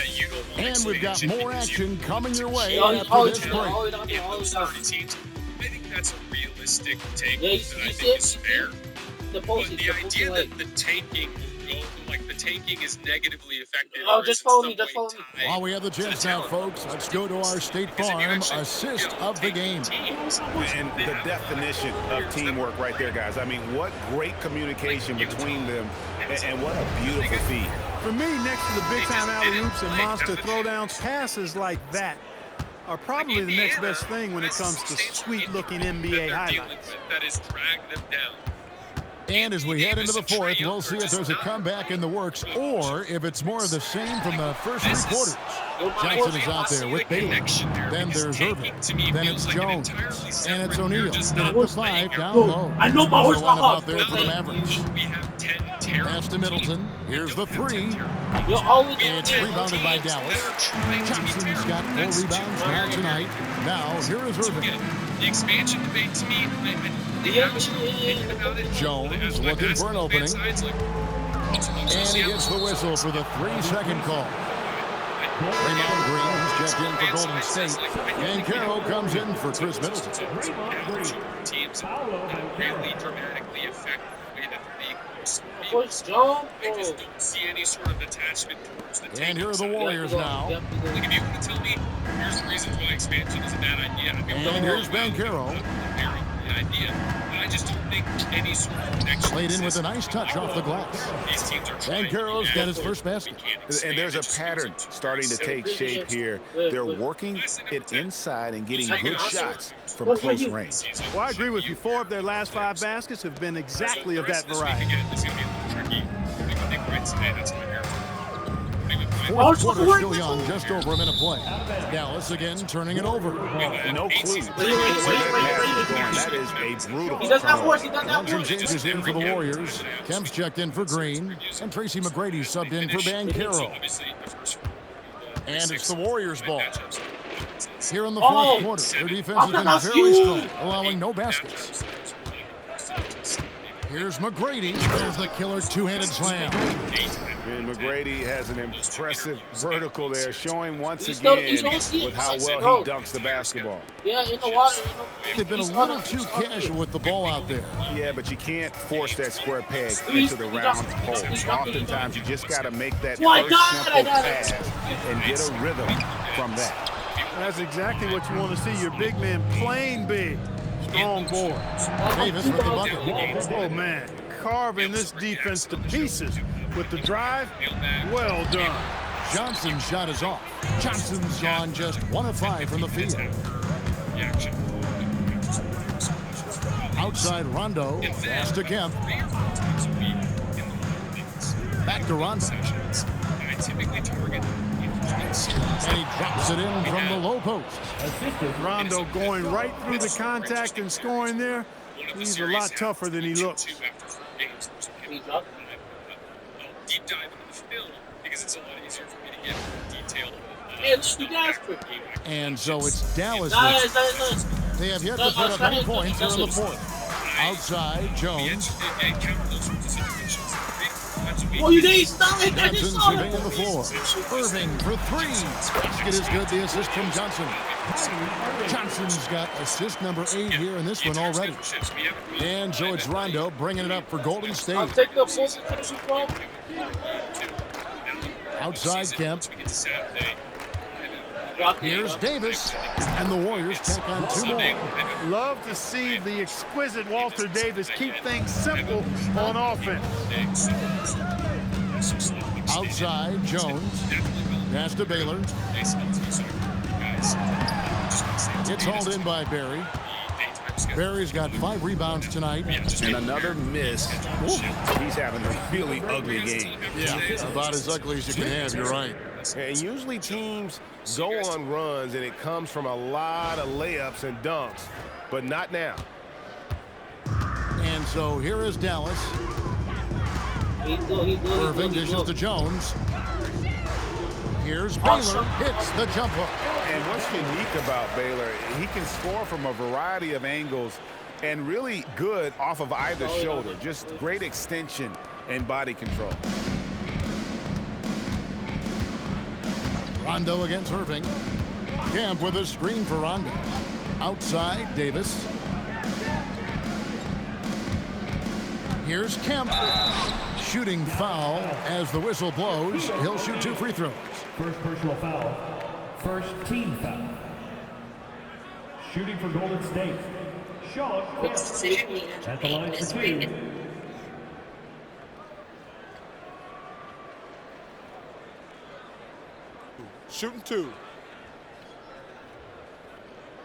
And we've got more action coming your way after this break. I think that's a realistic take that I think is fair. But the idea that the tanking is negatively affected. Just follow me, just follow me. While we have the chance now, folks, let's go to our State Farm assist of the game. And the definition of teamwork right there, guys. I mean, what great communication between them, and what a beautiful feed. For me, next to the big-time alley-oops and monster throwdowns, passes like that are probably the next best thing when it comes to sweet-looking NBA highlights. That has dragged them down. And as we head into the fourth, we'll see if there's a comeback in the works or if it's more of the same from the first 3 quarters. Johnson is out there with Bailey. Then there's Irving. Then it's Jones. And it's O'Neal. And at the 5 down low. I know my horse out there for the Mavericks. Pass to Middleton. Here's the 3. It's rebounded by Dallas. Johnson's got 4 rebounds now tonight. Now, here is Irving. The expansion debate to me, Jones looking for an opening. And he gets the whistle for the 3-second call. Raymond Green's checked in for Golden State. And Carroll comes in for Chris Middleton. Teams that really dramatically affect the way that the league works. I just don't see any sort of attachment towards the team. And here are the Warriors now. Like, if you want to tell me, here's the reasons why expansion is a bad idea. I mean, and here's Ben Carroll. Idea. But I just don't think any sort of connection. Played in with a nice touch off the glass. These teams are Ben Carroll's got his first basket. And there's a pattern starting to take shape here. They're working it inside and getting good shots from close range. Well, I agree with you. 4 of their last 5 baskets have been exactly of that variety. It's going to be a little tricky. I think right today, that's what I'm here for. Fourth quarter still young, just over a minute play. Dallas again turning it over. No clue where that is going. That is a brutal. He does not force. He does not Johnson force. changes in for the Warriors. Kemp's checked in for Green. And Tracy McGrady subbed in for Ben Carroll. And it's the Warriors' ball. Here in the fourth quarter, their defense has been very strong, allowing no baskets. Here's McGrady. There's the killer two-handed slam. And McGrady has an impressive vertical there, showing once He's again still with how well he dunks the basketball. Yeah, in the water. They've been a little too casual with the ball out there. Yeah, but you can't force that square peg into the round hole. Oftentimes, you just got to make that first simple pass and get a rhythm from that. That's exactly what you want to see. Your big man playing big. Strong board. Davis with the bucket. Oh, man. Carving this defense to pieces with the drive. Well done. Johnson's shot is off. Johnson's gone just 1 of 5 from the field. Outside Rondo. Pass to Kemp. Back to Rondo. And he drops it in from the low post. Rondo going right through the contact and scoring there. He's a lot tougher than he looks. Deep dive into the film because it's a lot easier for me to get detailed. And so it's Dallas. They have yet to put up any points here in the fourth. Outside, Jones. Johnson sitting on the floor. Irving for 3. Basket is good. The assist from Johnson. Johnson's got assist number 8 here in this one already. And so it's Rondo bringing it up for Golden State. Outside Kemp. Here's Davis. And the Warriors take on 2 more. Love to see the exquisite Walter Davis keep things simple on offense. Outside, Jones. Pass to Baylor. It's hauled in by Barry. Barry's got 5 rebounds tonight. And another miss. He's having a really ugly game. Yeah, about as ugly as you can have, you're right. And usually teams go on runs, and it comes from a lot of layups and dunks, but not now. And so here is Dallas. Irving dishes to Jones. Here's Baylor. Hits the jump hook. And what's unique about Baylor, he can score from a variety of angles and really good off of either shoulder. Just great extension and body control. Rondo against Irving. Kemp with a screen for Rondo. Outside, Davis. Here's Kemp. Shooting foul as the whistle blows. He'll shoot 2 free throws. First personal foul. First team foul. Shooting for Golden State. Sean Kemp at the line for 2. Shooting 2.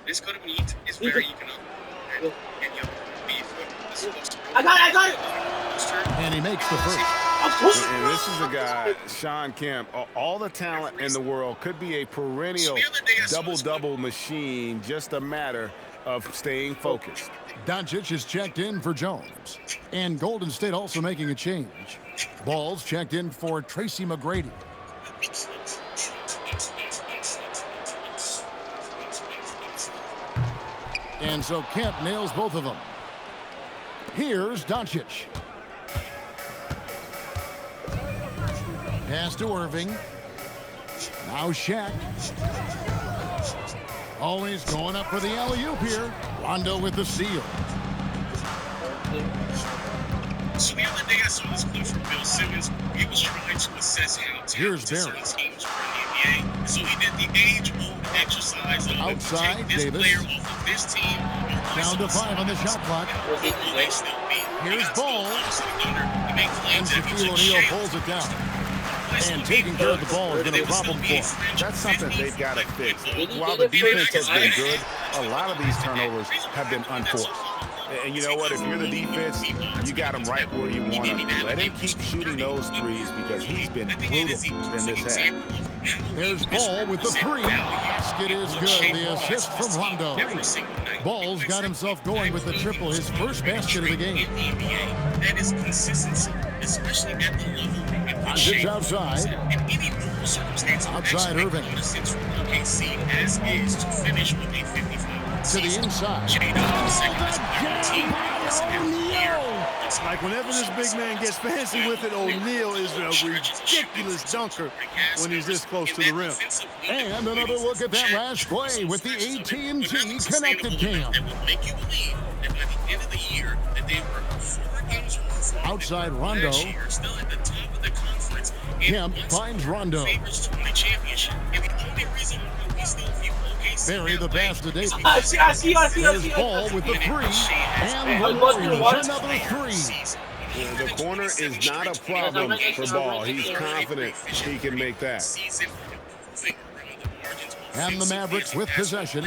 This kind of meat is very economical. And beef is supposed to I got it! And he makes the first. And this is a guy, Sean Kemp, all the talent in the world, could be a perennial double-double machine, just a matter of staying focused. Doncic is checked in for Jones. And Golden State also making a change. Ball's checked in for Tracy McGrady. And so Kemp nails both of them. Here's Doncic. Pass to Irving. Now Shaq. Always going up for the alley-oop here. Rondo with the steal. So the other day I saw this clip from Bill Simmons. He was trying to assess how talented some teams were in the NBA. So he did the age-old exercise of outside, take this Davis. player off of this team. Down to 5 on the shot clock. Here's Ball. And Shaquille O'Neal pulls it down. And taking care of the ball has been a problem for him. That's something they've got to fix. While the defense has been good, a lot of these turnovers have been unforced. And you know what? If you're the defense, you got him right where you want him. Let him keep shooting those threes because he's been brutal in this half. There's Ball with the 3. Basket is good. The assist from Rondo. Ball's got himself going with the triple, his first basket of the game. That is consistency, especially at the level at which It's outside. in any normal circumstance. Outside Irving. As is to finish with a 55. To the inside. O'Neal! Like whenever this big man gets fancy with it, O'Neal is a ridiculous dunker when he's this close to the rim. And another look at that last play with the AT&T connected cam. That will make you believe that by the end of the year that they were 4 games removed from Outside Rondo. still at the top of the conference. Kemp finds Rondo. Favorites to win the championship. And the only reason why we still view OKC Barry the pass to Davis. I see. His ball with the 3. And the Warriors another 3. The corner is not a problem for Ball. He's confident he can make that. And the Mavericks with possession.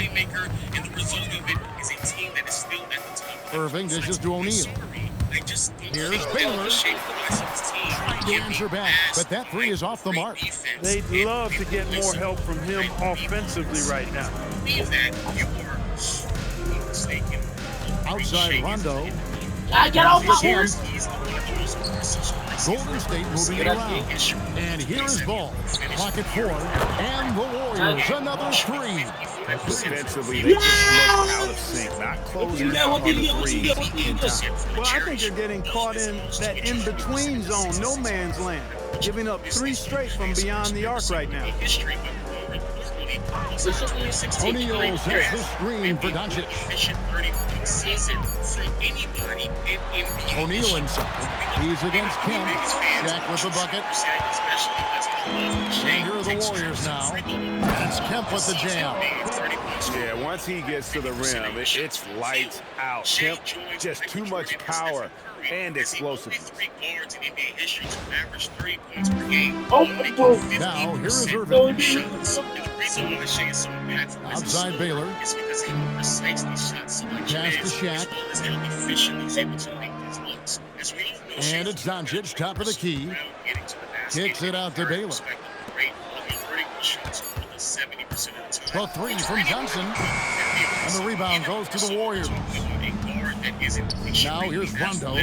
Irving dishes to O'Neal. Here's Baylor. Trying to answer back, but that 3 is off the mark. They'd love to get more help from him offensively right now. Outside Rondo. Get off my Him. horse! Golden State moving it around. And here is Ball. Pocket 4. And the Warriors another 3. Defensively, they just look out of sync, not closing out on the 3 in time. Well, I think they're getting caught in that in-between zone, no man's land, giving up 3 straight from beyond the arc right now. O'Neal sets the screen for Doncic. O'Neal inside. He's against Kemp. Shaq with the bucket. And here are the Warriors now. And it's Kemp with the jam. Yeah, once he gets to the rim, it's lights out. Kemp, just too much power and explosiveness. Now, here is Irving. Outside Baylor. Pass to Shaq. And it's Doncic, top of the key. Kicks it out to Baylor. The 3 from Johnson. And the rebound goes to the Warriors. Now here's Rondo.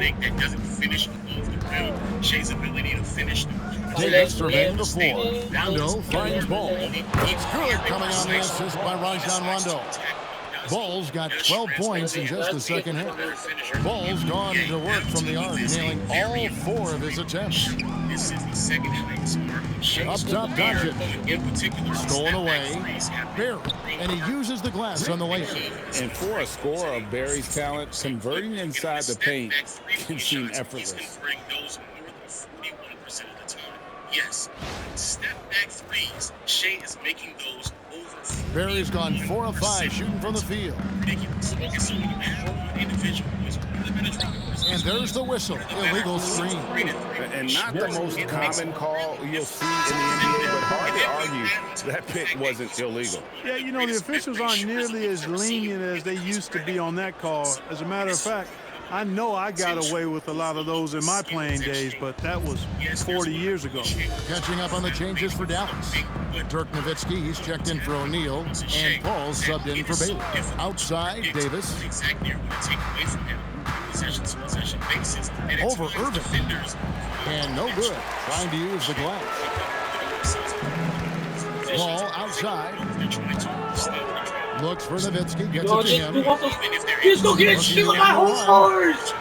Davis surveying the floor. Rondo finds Ball. It's good coming on the assist by Rajon Rondo. Ball's got 12 points in just the second half. Ball's gone to work from the arc, nailing all 4 of his attempts. Up top, Doncic. Stolen away. Barry. And he uses the glass on the layup. And for a scorer of Barry's talent, converting inside the paint can seem effortless. Yes, step back threes. Shea is making those over. Barry's gone 4 of 5 shooting from the field. Ridiculous. And so when you have one individual who is really going to drive. And there's the whistle. Illegal screen. And not the most common call you'll see in the NBA, but hard to argue that pick wasn't illegal. Yeah, you know, the officials aren't nearly as lenient as they used to be on that call. As a matter of fact, I know I got away with a lot of those in my playing days, but that was 40 years ago. Catching up on the changes for Dallas. Dirk Nowitzki, he's checked in for O'Neal, and Paul subbed in for Baylor. Outside, Davis. Over Irving. And no good. Trying to use the glass. Ball outside. Looks for Nowitzki, gets it to him. He's going to get shit on my horse!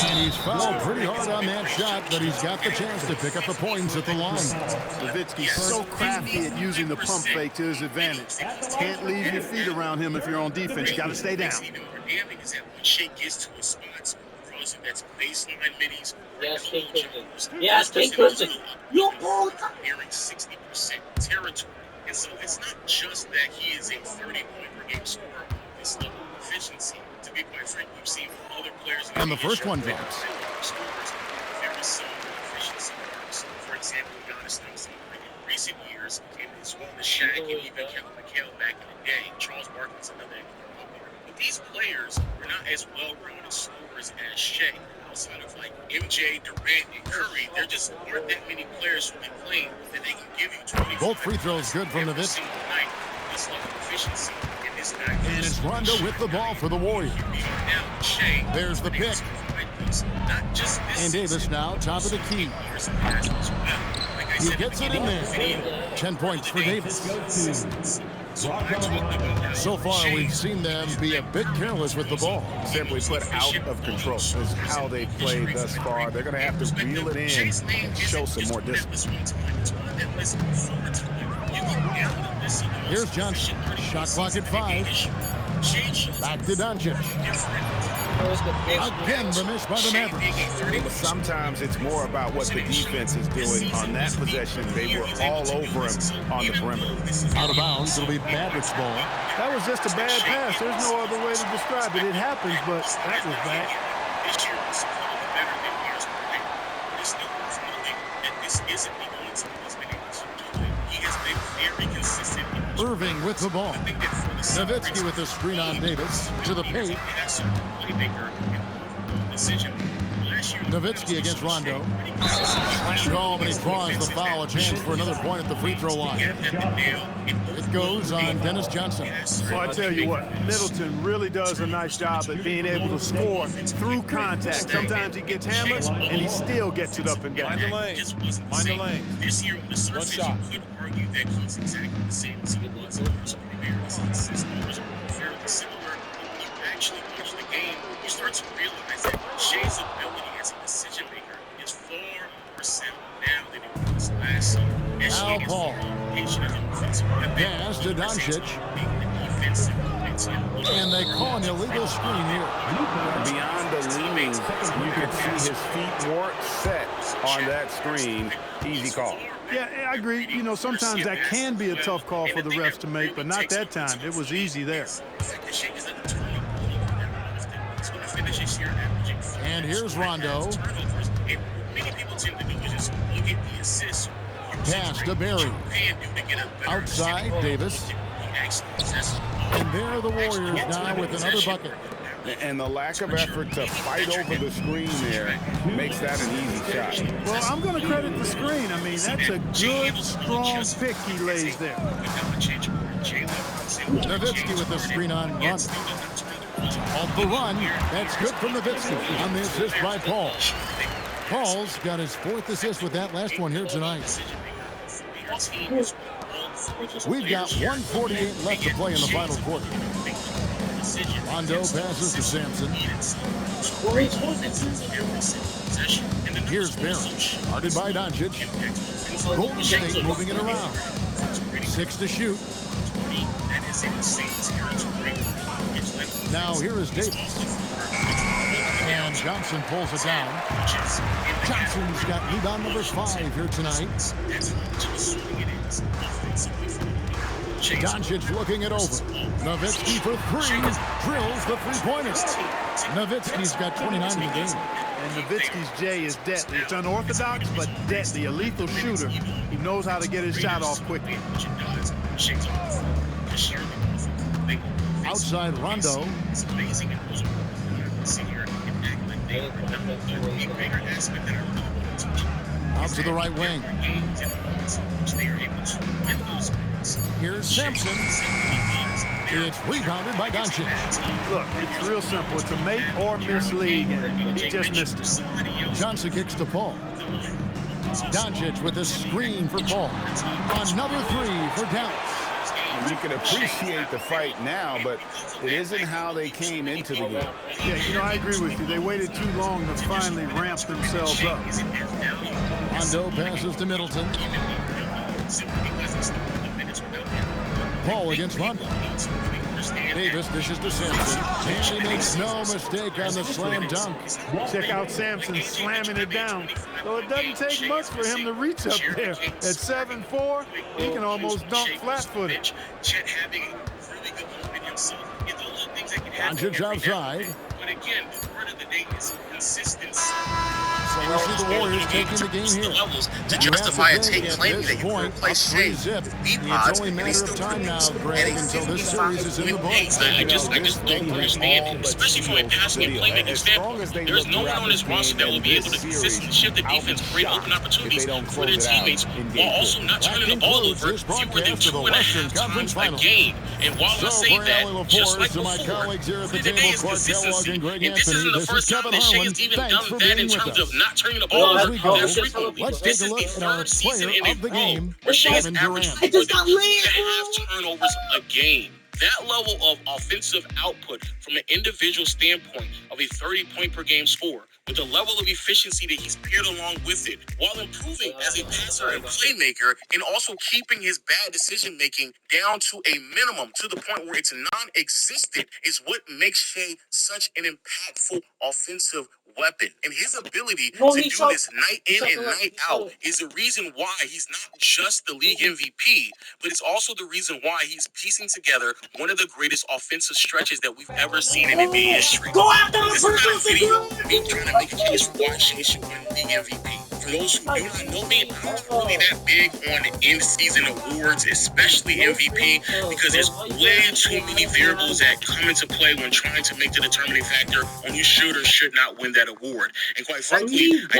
And he's fouled pretty hard on that shot, but he's got the chance to pick up the points at the line. Nowitzki's so crafty at using the pump fake to his advantage. Can't leave your feet around him if you're on defense. You got to stay down. Is that when Shea gets to a spot, crossing that's baseline middies. Yes, King Crimson. Yes, King Crimson. You ball. Nearing 60% territory. And so it's not just that he is a 30-point per game scorer with this level of efficiency. To be quite frank, we've seen other players. And the first one drops. Very similar efficiency marks. For example, Giannis Thompson in recent years came as well as Shaq and even Kevin McHale back in the day. Charles Barkley's another example. But these players were not as well-rounded scorers as Shea. Outside of like MJ, Durant, and Curry, there just aren't that many players who can play that they can give you 20. Both free throws good from Nowitzki. This level of efficiency in this and it's Rondo with the ball for the Warriors. There's the pick. And Davis now top of the key. He gets it in there. 10 points for Davis. So far, we've seen them be a bit careless with the ball. Simply put, out of control is how they've played thus far. They're going to have to reel it in and show some more discipline. Here's Johnson. Shot clock at 5. Back to Doncic. Again, the miss by the Mavericks. Sometimes it's more about what the defense is doing. On that possession, they were all over him on the perimeter. Out of bounds, it'll be Mavericks ball. That was just a bad pass. There's no other way to describe it. It happens, but that was bad. This year was better than years prior. This new feeling that this isn't the only team he's been able to do it. He has been very consistent. Irving with the ball. Nowitzki with the screen on Davis to the paint. Nowitzki against Rondo. Oh, but he draws the foul. A chance for another point at the free throw line. It goes on Dennis Johnson. Well, I tell you what, Middleton really does a nice job at being able to score through contact. Sometimes he gets hammered, and he still gets it up and down. Mind the lane. Mind the lane. This year on the surface, you could argue that he's exactly the same as he was in the first premier. His numbers are fairly similar. When you actually watch the game, you start to realize that Shea's ability as a decision maker is far more sound now than it was last year. Now Paul. Pass to Doncic. And they call an illegal screen here. Beyond the leaning, you can see his feet weren't set on that screen. Easy call. Yeah, I agree. You know, sometimes that can be a tough call for the refs to make, but not that time. It was easy there. And here's Rondo. Pass to Barry. Outside, Davis. And there are the Warriors now with another bucket. And the lack of effort to fight over the screen there makes that an easy shot. Well, I'm going to credit the screen. I mean, that's a good, strong pick he lays there. Nowitzki with the screen on run. Off the run. That's good from Nowitzki on the assist by Paul. Paul's got his 4th assist with that last one here tonight. We've got 1:48 left to play in the final quarter. Rondo passes to Sampson. Here's Barry, guarded by Doncic. Golden State moving it around. 6 to shoot. Now here is Davis. And Johnson pulls it down. Johnson's got rebound number 5 here tonight. Doncic looking it over. Nowitzki for 3. Drills the three-pointer. Nowitzki's got 29 in the game. And Nowitzki's J is deadly. It's unorthodox, but deadly. A lethal shooter. He knows how to get his shot off quickly. Outside Rondo. Out to the right wing. Here's Sampson. It's rebounded by Doncic. Look, it's real simple. It's a make or miss league, and he just missed it. Johnson kicks to Paul. Doncic with a screen for Paul. Another 3 for Dallas. You can appreciate the fight now, but it isn't how they came into the game. Yeah, you know, I agree with you. They waited too long to finally ramp themselves up. Rondo passes to Middleton. Paul against Rondo. Davis dishes to Sampson. And he makes no mistake on the slam dunk. Check out Sampson slamming it down. So it doesn't take much for him to reach up there. At 7'4", he can almost dunk flat-footed. Doncic outside. But again, part of the day is consistency. So we see the Warriors taking the game here. Levels to justify a take claiming that you can replace Shea. It's only a matter of time now, Greg, until this series is in the books. I just don't understand it, especially from a passing and playmaking standpoint. There's no one on this roster that will be able to consistently shift the defense, create open opportunities for their teammates, while also not turning the ball over fewer than 2.5 times a game. And while I say that, just like before, today is consistency, and this isn't the first time that Shea has even done that in terms of not turning the ball over that frequently. This is the third season in a row where Shea has averaged more than 2.5 turnovers a game. That level of offensive output from an individual standpoint of a 30-point-per-game score, with the level of efficiency that he's paired along with it, while improving as a passer and playmaker, and also keeping his bad decision-making down to a minimum, to the point where it's non-existent, is what makes Shea such an impactful offensive weapon. And his ability to do this night in and night out is the reason why he's not just the league MVP, but it's also the reason why he's piecing together one of the greatest offensive stretches that we've ever seen in NBA history. This is not a video of me trying to make a case for why Shea should win league MVP. For those who do not know me, I'm not really that big on in-season awards, especially MVP, because there's way too many variables that come into play when trying to make the determining factor on who should or should not win that award. And quite frankly, I